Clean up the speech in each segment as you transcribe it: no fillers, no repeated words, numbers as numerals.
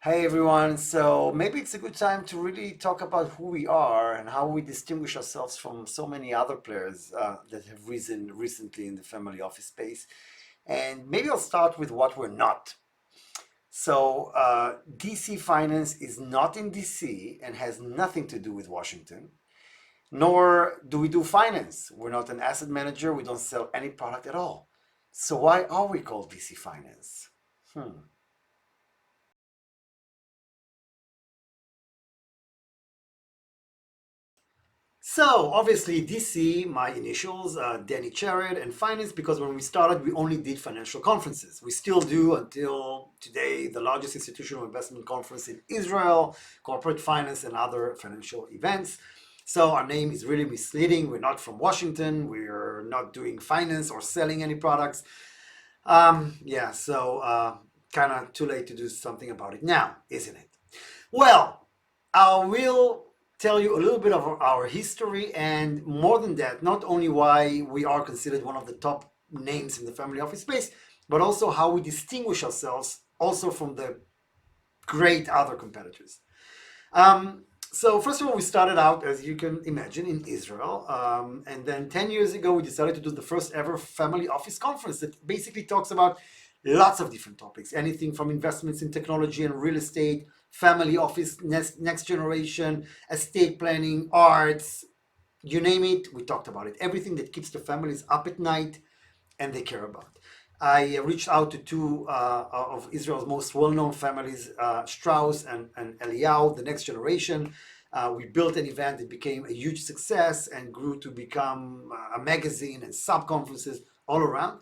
Hey everyone, so maybe it's a good time to really talk about who we are and how we distinguish ourselves from so many other players that have risen recently in the family office space. And maybe I'll start with what we're not. So, DC Finance is not in DC and has nothing to do with Washington, nor do we do finance. We're not an asset manager, we don't sell any product at all. So, why are we called DC Finance? Hmm. So obviously DC, my initials, Danny Charid, and finance, because when we started, we only did financial conferences. We still do until today, the largest institutional investment conference in Israel, corporate finance and other financial events. So our name is really misleading. We're not from Washington. We're not doing finance or selling any products. Yeah, so kind of too late to do something about it now, isn't it? Well, I will tell you a little bit of our history, and more than that, not only why we are considered one of the top names in the family office space, but also how we distinguish ourselves also from the great other competitors. Um, so first of all, we started out, as you can imagine, in Israel, and then 10 years ago, we decided to do the first ever family office conference that basically talks about lots of different topics, anything from investments in technology and real estate, family office, next generation, estate planning, arts, you name it, we talked about it. Everything that keeps the families up at night and they care about. I reached out to two of Israel's most well-known families, Strauss and Eliyahu, the next generation. We built an event that became a huge success and grew to become a magazine and sub-conferences all around.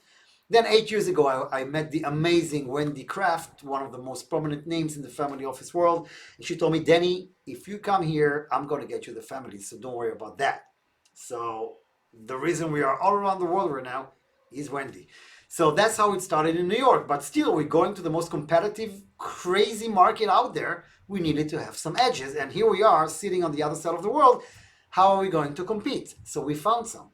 Then 8 years ago, I met the amazing Wendy Kraft, one of the most prominent names in the family office world. And she told me, Danny, if you come here, I'm going to get you the family, so don't worry about that. So the reason we are all around the world right now is Wendy. So that's how it started in New York. But still, we're going to the most competitive, crazy market out there. We needed to have some edges. And here we are sitting on the other side of the world. How are we going to compete? So we found some.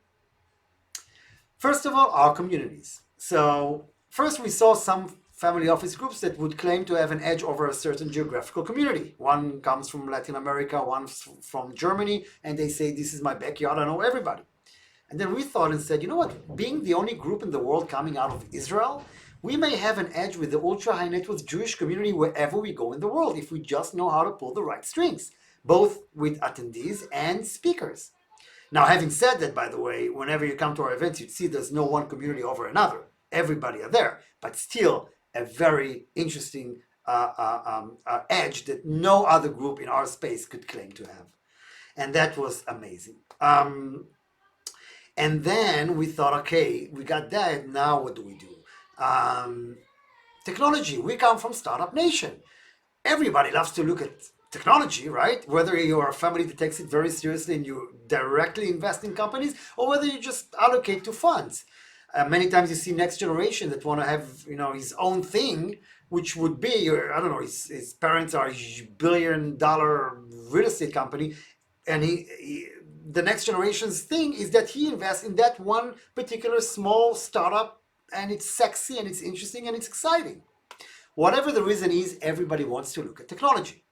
First of all, our communities. So first we saw some family office groups that would claim to have an edge over a certain geographical community. One comes from Latin America, one from Germany, and they say, this is my backyard, I know everybody. And then we thought and said, you know what, being the only group in the world coming out of Israel, we may have an edge with the ultra high net worth Jewish community wherever we go in the world if we just know how to pull the right strings, both with attendees and speakers. Now, having said that, by the way, whenever you come to our events, you'd see there's no one community over another. Everybody are there, but still a very interesting edge that no other group in our space could claim to have. And that was amazing. And then we thought, okay, we got that. Now what do we do? Um, Technology. We come from Startup Nation. Everybody loves to look at technology, right? Whether you are a family that takes it very seriously and you directly invest in companies, or whether you just allocate to funds. Many times you see next generation that want to have, his own thing, which would be, I don't know, his parents are a billion-dollar real estate company, and the next generation's thing is that he invests in that one particular small startup, and it's sexy and it's interesting and it's exciting. Whatever the reason is, everybody wants to look at technology.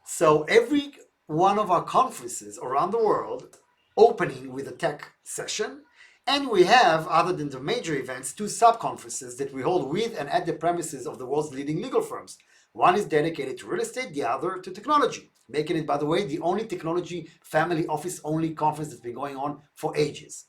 So every one of our conferences around the world opening with a tech session. And we have, other than the major events, two sub-conferences that we hold with and at the premises of the world's leading legal firms. One is dedicated to real estate, the other to technology, making it, by the way, the only technology family office only conference that's been going on for ages.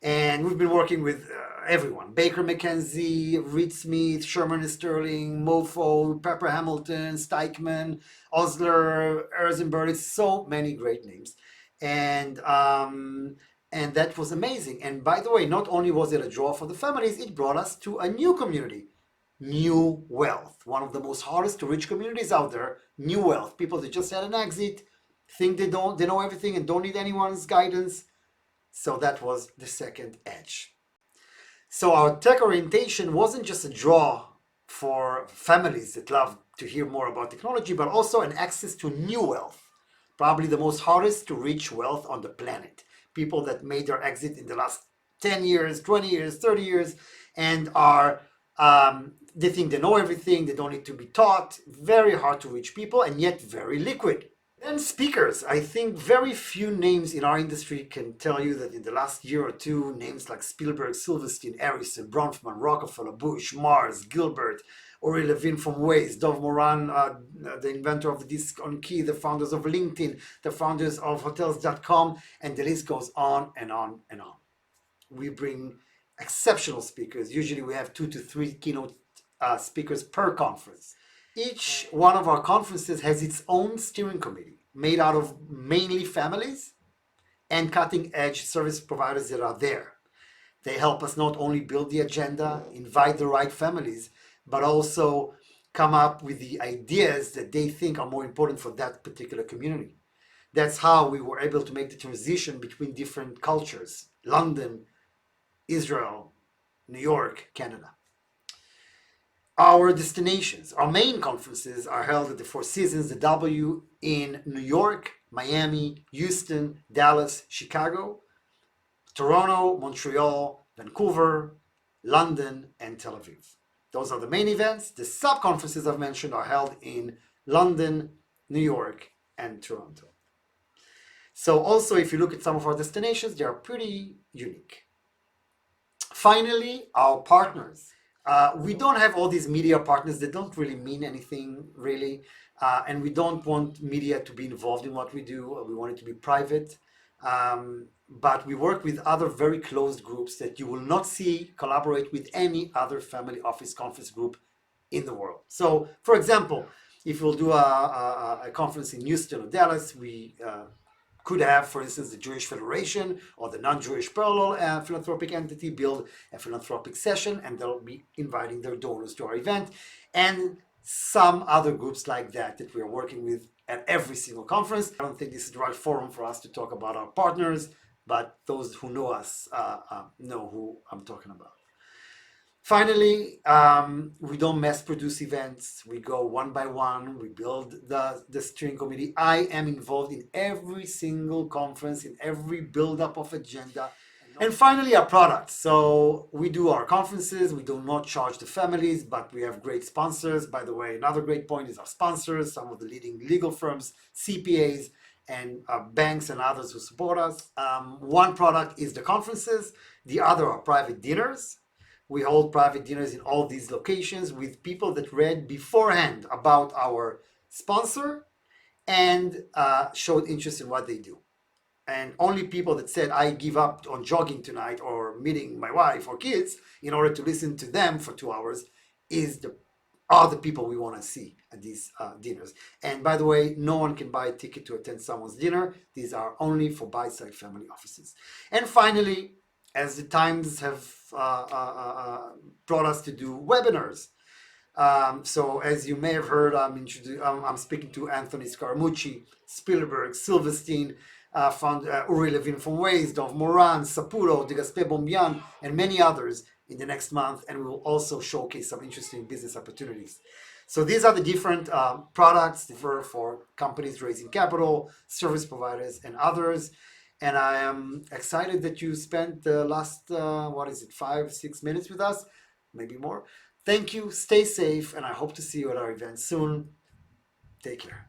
And we've been working with everyone: Baker McKenzie, Reed Smith, Sherman and Sterling, Mofo, Pepper Hamilton, Steichman, Osler, Erzenberg. It's so many great names. And and that was amazing. And by the way, not only was it a draw for the families, it brought us to a new community, New Wealth, one of the most hardest to reach communities out there. New Wealth, people that just had an exit, think they know everything and don't need anyone's guidance. So that was the second edge. So our tech orientation wasn't just a draw for families that love to hear more about technology, but also an access to new wealth, probably the most hardest to reach wealth on the planet. People that made their exit in the last 10 years, 20 years, 30 years, and are They think they know everything, they don't need to be taught, very hard to reach people, and yet very liquid. Then speakers. I think very few names in our industry can tell you that in the last year or two, names like Spielberg, Silverstein, Harrison, Bronfman, Rockefeller, Bush, Mars, Gilbert, Uri Levin from Waze, Dov Moran, the inventor of the Disc on Key, the founders of LinkedIn, the founders of Hotels.com, and the list goes on and on and on. We bring exceptional speakers. Usually we have 2 to 3 keynote speakers per conference. Each one of our conferences has its own steering committee made out of mainly families and cutting edge service providers that are there. They help us not only build the agenda, invite the right families, but also come up with the ideas that they think are more important for that particular community. That's how we were able to make the transition between different cultures: London, Israel, New York, Canada. Our destinations, our main conferences are held at the Four Seasons, the W, in New York, Miami, Houston, Dallas, Chicago, Toronto, Montreal, Vancouver, London, and Tel Aviv. Those are the main events. The sub-conferences I've mentioned are held in London, New York, and Toronto. So also, if you look at some of our destinations, they are pretty unique. Finally, our partners. We don't have all these media partners that don't really mean anything, really. And we don't want media to be involved in what we do. We want it to be private. But we work with other very closed groups that you will not see collaborate with any other family office conference group in the world. So, for example, if we'll do a conference in Houston or Dallas, we could have, for instance, the Jewish Federation or the non-Jewish parallel philanthropic entity build a philanthropic session, and they'll be inviting their donors to our event, and some other groups like that that we're working with at every single conference. I don't think this is the right forum for us to talk about our partners, but those who know us know who I'm talking about. Finally, we don't mass produce events. We go one by one. We build the steering committee. I am involved in every single conference, in every build-up of agenda. And finally, our products. So we do our conferences. We do not charge the families, but we have great sponsors. By the way, another great point is our sponsors, some of the leading legal firms, CPAs, and banks and others who support us. One product is the conferences. The other are private dinners. We hold private dinners in all these locations with people that read beforehand about our sponsor and showed interest in what they do. And only people that said, I give up on jogging tonight or meeting my wife or kids in order to listen to them for 2 hours are the people we want to see at these dinners. And by the way, no one can buy a ticket to attend someone's dinner. These are only for buy-side family offices. And finally, as the times have brought us to do webinars. So as you may have heard, I'm speaking to Anthony Scaramucci, Spielberg, Silverstein, Uri Levin from Waze, Dov Moran, Saputo, De Gaspé Bombian, and many others in the next month, and we will also showcase some interesting business opportunities. So these are the different products for companies raising capital, service providers, and others. And I am excited that you spent the last, 5-6 minutes with us, maybe more. Thank you, stay safe, and I hope to see you at our event soon. Take care.